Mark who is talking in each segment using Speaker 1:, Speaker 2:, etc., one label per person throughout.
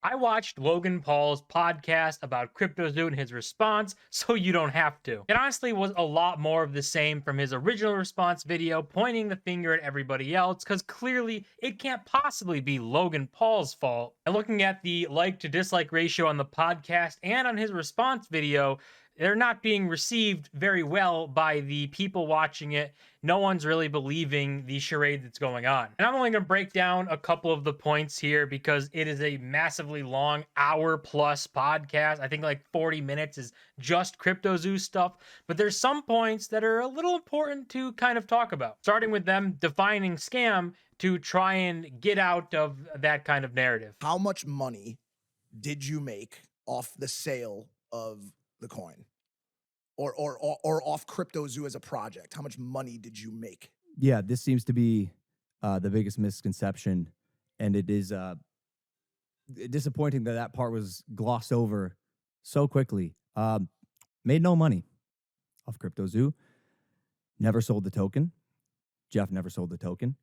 Speaker 1: I watched Logan Paul's podcast about CryptoZoo and his response, so you don't have to. It honestly was a lot more of the same from his original response video, pointing the finger at everybody else, because clearly it can't possibly be Logan Paul's fault. And looking at the like to dislike ratio on the podcast and on his response video, they're not being received very well by the people watching it. No one's really believing the charade that's going on. And I'm only going to break down a couple of the points here because it is a massively long hour plus podcast. I think like 40 minutes is just CryptoZoo stuff, but there's some points that are a little important to kind of talk about. Starting with them defining scam to try and get out of that kind of narrative.
Speaker 2: How much money did you make off the sale of the coin? Or off CryptoZoo as a project? How much money did you make?
Speaker 3: Yeah, this seems to be the biggest misconception, and it is disappointing that that part was glossed over so quickly. Made no money off CryptoZoo. Never sold the token. Jeff never sold the token.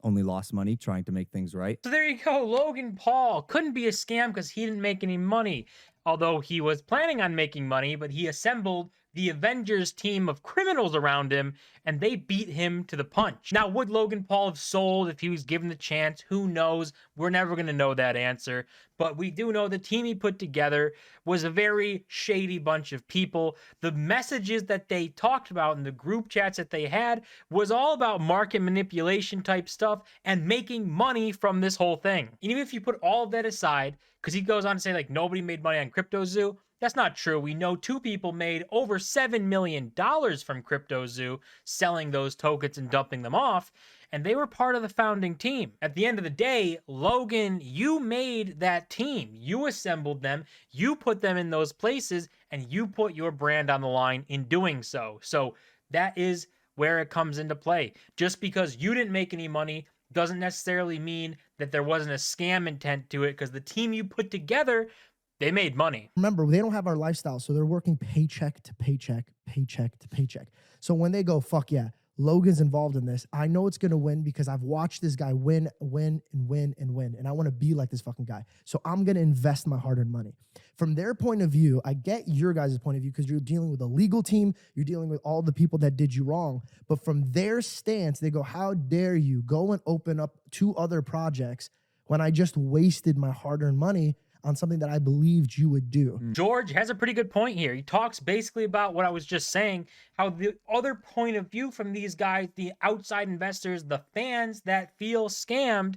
Speaker 3: Only lost money trying to make things right.
Speaker 1: So there you go. Logan Paul couldn't be a scam because he didn't make any money. Although he was planning on making money, but he assembled the Avengers team of criminals around him, and they beat him to the punch. Now, would Logan Paul have sold if he was given the chance? Who knows? We're never going to know that answer. But we do know the team he put together was a very shady bunch of people. The messages that they talked about in the group chats that they had was all about market manipulation type stuff and making money from this whole thing. And even if you put all of that aside, because he goes on to say like nobody made money on CryptoZoo, that's not true. We know two people made over $7 million from CryptoZoo selling those tokens and dumping them off, and they were part of the founding team. At the end of the day, Logan, you made that team. You assembled them, you put them in those places, and you put your brand on the line in doing so. So that is where it comes into play. Just because you didn't make any money doesn't necessarily mean that there wasn't a scam intent to it, because the team you put together, they made money.
Speaker 4: Remember, they don't have our lifestyle, so they're working paycheck to paycheck, paycheck to paycheck. So when they go, fuck yeah, Logan's involved in this, I know it's going to win because I've watched this guy win, and I want to be like this fucking guy. So I'm going to invest my hard-earned money. From their point of view, I get your guys' point of view because you're dealing with a legal team, you're dealing with all the people that did you wrong. But from their stance, they go, how dare you go and open up 2 other projects when I just wasted my hard-earned money on something that I believed you would do.
Speaker 1: George has a pretty good point here. He talks basically about what I was just saying, how the other point of view from these guys, the outside investors, the fans that feel scammed,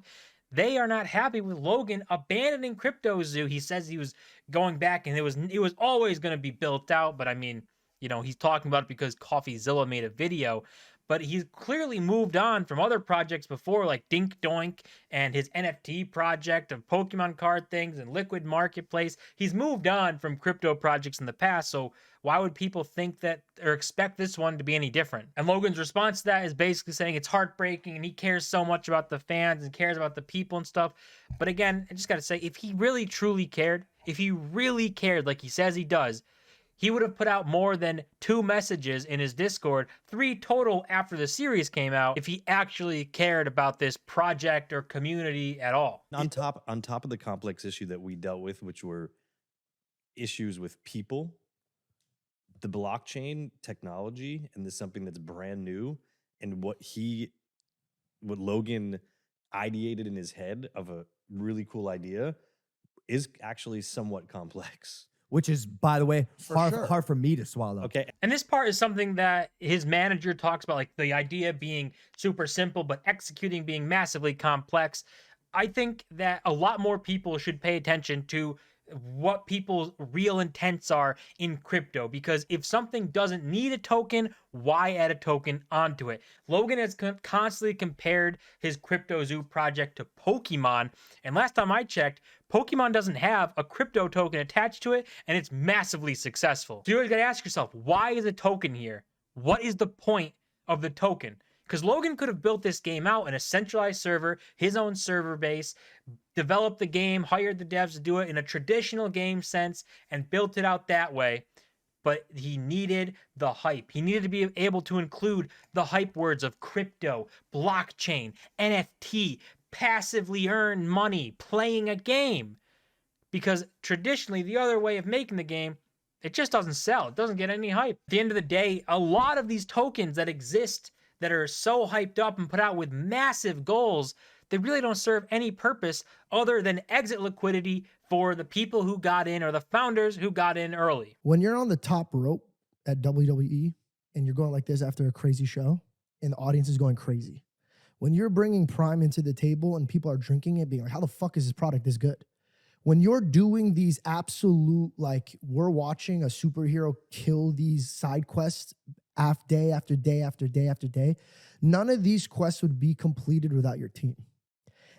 Speaker 1: they are not happy with Logan abandoning CryptoZoo. He says he was going back and it was always going to be built out, but I mean, you know, he's talking about it because Coffeezilla made a video. But he's clearly moved on from other projects before, like Dink Doink and his NFT project of Pokemon card things and Liquid Marketplace. He's moved on from crypto projects in the past, so why would people think that or expect this one to be any different? And Logan's response to that is basically saying it's heartbreaking and he cares so much about the fans and cares about the people and stuff. But again, I just got to say, if he really truly cared, if he really cared like he says he does, he would have put out more than 2 messages in his Discord, 3 total after the series came out, if he actually cared about this project or community at all.
Speaker 5: On top of the complex issue that we dealt with, which were issues with people, the blockchain technology, and this is something that's brand new, and what Logan ideated in his head of a really cool idea is actually somewhat complex.
Speaker 3: Which is, by the way, hard for me to swallow.
Speaker 5: Okay.
Speaker 1: And this part is something that his manager talks about, like the idea being super simple, but executing being massively complex. I think that a lot more people should pay attention to what people's real intents are in crypto, because if something doesn't need a token, why add a token onto it? Logan has constantly compared his CryptoZoo project to Pokemon, and last time I checked, Pokemon doesn't have a crypto token attached to it, and it's massively successful. So you always gotta ask yourself, why is a token here? What is the point of the token? Because Logan could have built this game out in a centralized server, his own server base, developed the game, hired the devs to do it in a traditional game sense, and built it out that way. But he needed the hype. He needed to be able to include the hype words of crypto, blockchain, NFT, passively earn money playing a game. Because traditionally, the other way of making the game, it just doesn't sell. It doesn't get any hype. At the end of the day, a lot of these tokens that exist that are so hyped up and put out with massive goals, they really don't serve any purpose other than exit liquidity for the people who got in or the founders who got in early.
Speaker 4: When you're on the top rope at WWE and you're going like this after a crazy show and the audience is going crazy, when you're bringing Prime into the table and people are drinking it, being like, how the fuck is this product this good? When you're doing these absolute, like, we're watching a superhero kill these side quests day after day after day after day, none of these quests would be completed without your team.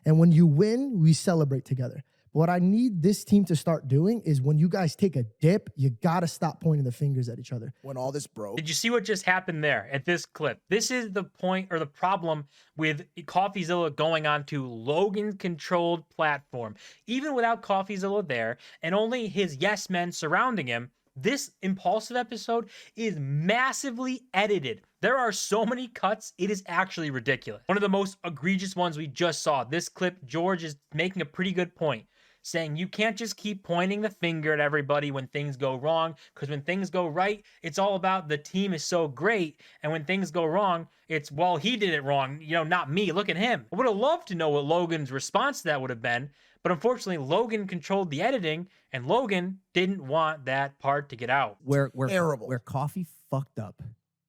Speaker 4: And when you win, we celebrate together. What I need this team to start doing is when you guys take a dip, you got to stop pointing the fingers at each other.
Speaker 2: When all this broke.
Speaker 1: Did you see what just happened there at this clip? This is the point or the problem with Coffeezilla going on to Logan's controlled platform. Even without Coffeezilla there and only his yes men surrounding him, this impulsive episode is massively edited. There are so many cuts, it is actually ridiculous. One of the most egregious ones we just saw. This clip, George is making a pretty good point, saying you can't just keep pointing the finger at everybody when things go wrong, because when things go right, it's all about the team is so great, and when things go wrong, it's, well, he did it wrong, you know, not me, look at him. I would have loved to know what Logan's response to that would have been, but unfortunately, Logan controlled the editing, and Logan didn't want that part to get out.
Speaker 3: Where
Speaker 2: Terrible.
Speaker 3: Where Coffee fucked up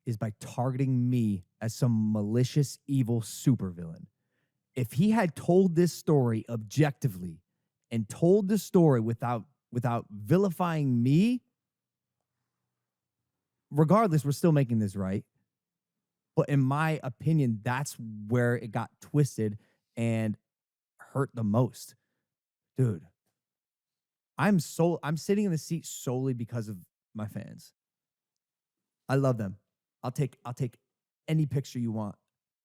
Speaker 3: is by targeting me as some malicious, evil supervillain. If he had told this story objectively and told the story without vilifying me, regardless, we're still making this right. But in my opinion, that's where it got twisted and hurt the most. Dude, I'm sitting in the seat solely because of my fans. I love them. I'll take any picture you want,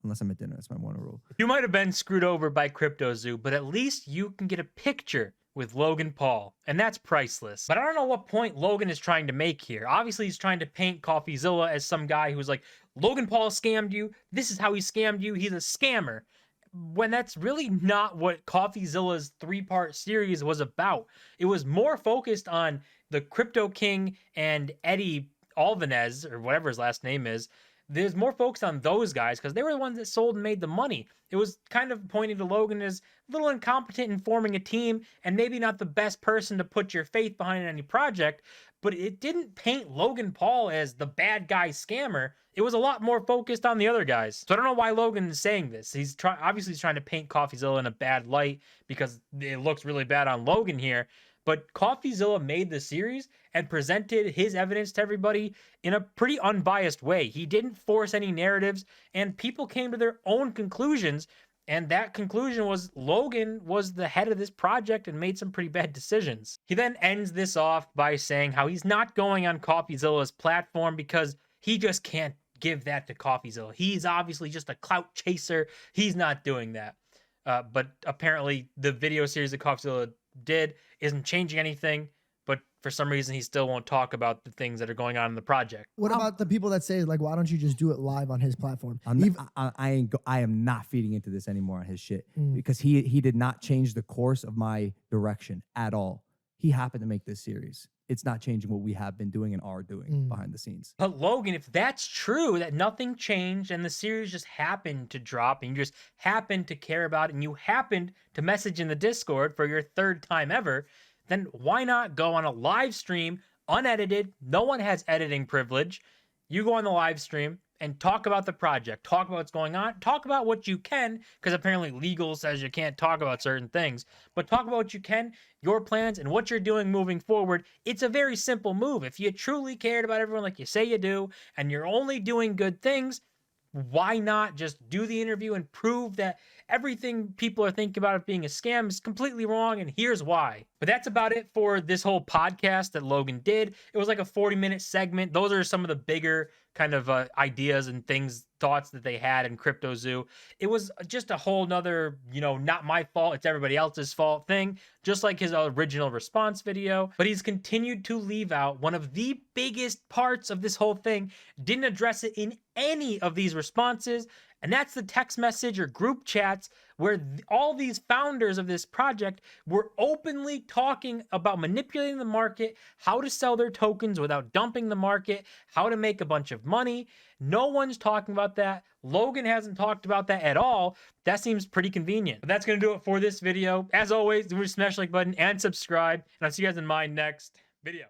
Speaker 3: unless I'm at dinner. That's my one rule.
Speaker 1: You might have been screwed over by CryptoZoo, but at least you can get a picture with Logan Paul, and that's priceless. But I don't know what point Logan is trying to make here. Obviously, he's trying to paint Coffeezilla as some guy who's like, Logan Paul scammed you. This is how he scammed you. He's a scammer. When that's really not what Coffeezilla's 3-part series was about. It was more focused on the Crypto King and Eddie Alvarez, or whatever his last name is. There's more focused on those guys because they were the ones that sold and made the money. It was kind of pointing to Logan as a little incompetent in forming a team and maybe not the best person to put your faith behind any project, but it didn't paint Logan Paul as the bad guy scammer. It was a lot more focused on the other guys. So I don't know why Logan is saying this. Obviously he's trying to paint Coffeezilla in a bad light because it looks really bad on Logan here. But Coffeezilla made the series and presented his evidence to everybody in a pretty unbiased way. He didn't force any narratives, and people came to their own conclusions. And that conclusion was Logan was the head of this project and made some pretty bad decisions. He then ends this off by saying how he's not going on Coffeezilla's platform because he just can't give that to Coffeezilla. He's obviously just a clout chaser. He's not doing that. But apparently the video series that Coffeezilla did isn't changing anything, but for some reason he still won't talk about the things that are going on in the project.
Speaker 4: What about the people that say, like, why don't you just do it live on his platform?
Speaker 3: I am not feeding into this anymore on his shit because he did not change the course of my direction at all. He happened to make this series. It's not changing what we have been doing and are doing behind the scenes.
Speaker 1: But Logan, if that's true, that nothing changed and the series just happened to drop and you just happened to care about it and you happened to message in the Discord for your 3rd time ever, then why not go on a live stream, unedited, no one has editing privilege, you go on the live stream and talk about the project, talk about what's going on, talk about what you can, because apparently legal says you can't talk about certain things, but talk about what you can, your plans, and what you're doing moving forward. It's a very simple move. If you truly cared about everyone like you say you do, and you're only doing good things, why not just do the interview and prove that everything people are thinking about it being a scam is completely wrong, and here's why. But that's about it for this whole podcast that Logan did. It was like a 40-minute segment. Those are some of the bigger kind of ideas and thoughts that they had in CryptoZoo. It was just a whole nother, not my fault, it's everybody else's fault thing, just like his original response video. But he's continued to leave out one of the biggest parts of this whole thing, didn't address it in any of these responses, And that's the text message or group chats where all these founders of this project were openly talking about manipulating the market, how to sell their tokens without dumping the market, how to make a bunch of money. No one's talking about that. Logan hasn't talked about that at all. That seems pretty convenient. But that's going to do it for this video. As always, smash the like button and subscribe. And I'll see you guys in my next video.